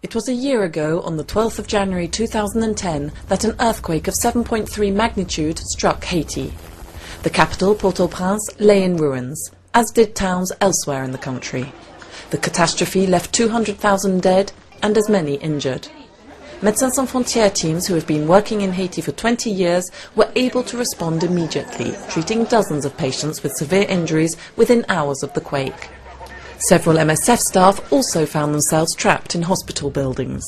It was a year ago, on the 12th of January 2010, that an earthquake of 7.3 magnitude struck Haiti. The capital, Port-au-Prince, lay in ruins, as did towns elsewhere in the country. The catastrophe left 200,000 dead and as many injured. Médecins Sans Frontières teams who have been working in Haiti for 20 years were able to respond immediately, treating dozens of patients with severe injuries within hours of the quake. Several MSF staff also found themselves trapped in hospital buildings.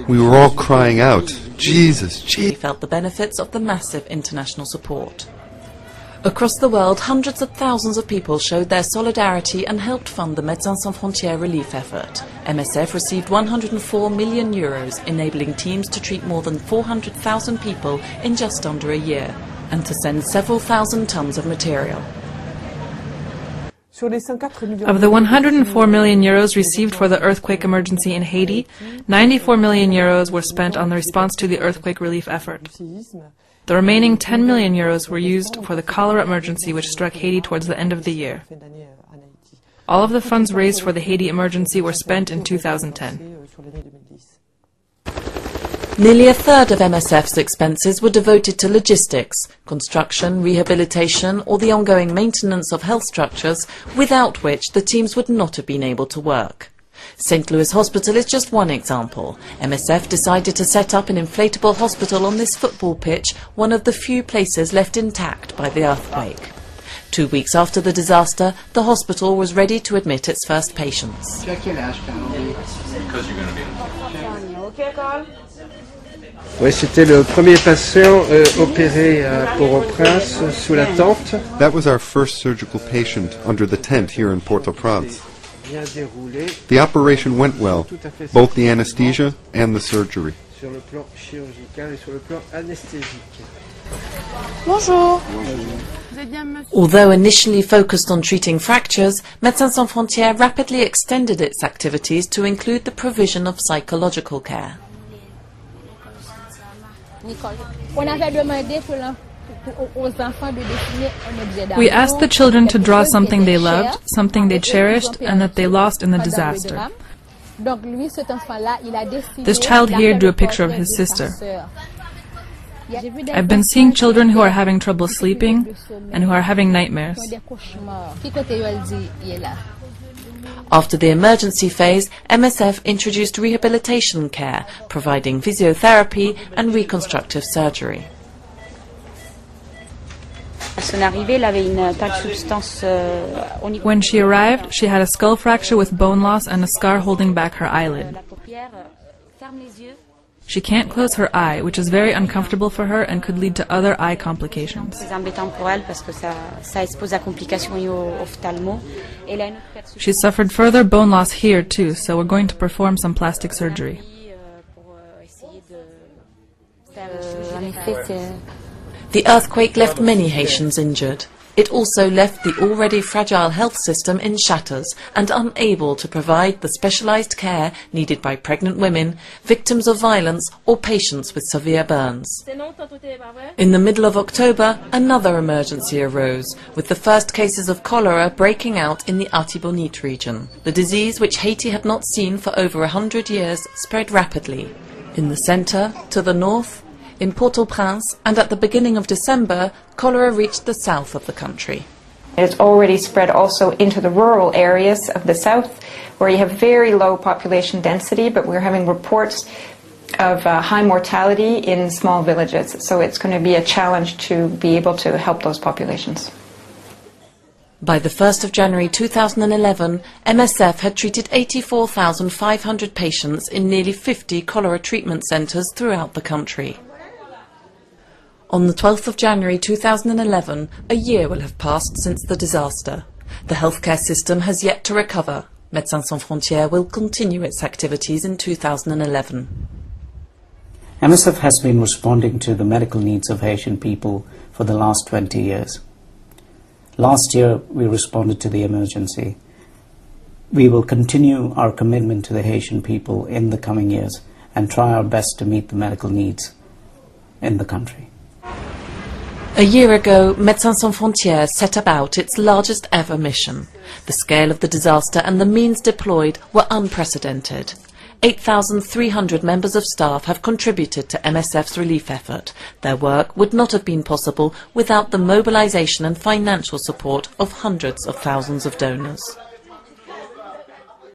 We were all crying out, Jesus, They felt the benefits of the massive international support. Across the world, hundreds of thousands of people showed their solidarity and helped fund the Médecins Sans Frontières relief effort. MSF received €104 million, enabling teams to treat more than 400,000 people in just under a year, and to send several thousand tons of material. Of the €104 million received for the earthquake emergency in Haiti, €94 million were spent on the response to the earthquake relief effort. The remaining €10 million were used for the cholera emergency which struck Haiti towards the end of the year. All of the funds raised for the Haiti emergency were spent in 2010. Nearly a third of MSF's expenses were devoted to logistics, construction, rehabilitation or the ongoing maintenance of health structures, without which the teams would not have been able to work. St. Louis Hospital is just one example. MSF decided to set up an inflatable hospital on this football pitch, one of the few places left intact by the earthquake. 2 weeks after the disaster, the hospital was ready to admit its first patients. Oui, c'était le premier patient opéré à Port-au-Prince sous la tente. That was our first surgical patient under the tent here in Port-au-Prince. The operation went well, both the anesthesia and the surgery. Sur le plan chirurgical et sur le plan anesthésique. Bonjour. Although initially focused on treating fractures, Médecins Sans Frontières rapidly extended its activities to include the provision of psychological care. We asked the children to draw something they loved, something they cherished, and that they lost in the disaster. This child here drew a picture of his sister. I've been seeing children who are having trouble sleeping and who are having nightmares. After the emergency phase, MSF introduced rehabilitation care, providing physiotherapy and reconstructive surgery. When she arrived, she had a skull fracture with bone loss and a scar holding back her eyelid. She can't close her eye, which is very uncomfortable for her and could lead to other eye complications. She suffered further bone loss here too, so we're going to perform some plastic surgery. The earthquake left many Haitians injured. It also left the already fragile health system in shatters and unable to provide the specialized care needed by pregnant women, victims of violence or patients with severe burns. In the middle of October, another emergency arose, with the first cases of cholera breaking out in the Artibonite region. The disease, which Haiti had not seen for over 100 years, spread rapidly. In the center, to the north, in Port-au-Prince, and at the beginning of December, cholera reached the south of the country. It's already spread also into the rural areas of the south, where you have very low population density, but we're having reports of high mortality in small villages. So it's going to be a challenge to be able to help those populations. By the 1st of January 2011, MSF had treated 84,500 patients in nearly 50 cholera treatment centers throughout the country. On the 12th of January 2011, a year will have passed since the disaster. The healthcare system has yet to recover. Médecins Sans Frontières will continue its activities in 2011. MSF has been responding to the medical needs of Haitian people for the last 20 years. Last year, we responded to the emergency. We will continue our commitment to the Haitian people in the coming years and try our best to meet the medical needs in the country. A year ago, Médecins Sans Frontières set about its largest ever mission. The scale of the disaster and the means deployed were unprecedented. 8,300 members of staff have contributed to MSF's relief effort. Their work would not have been possible without the mobilisation and financial support of hundreds of thousands of donors.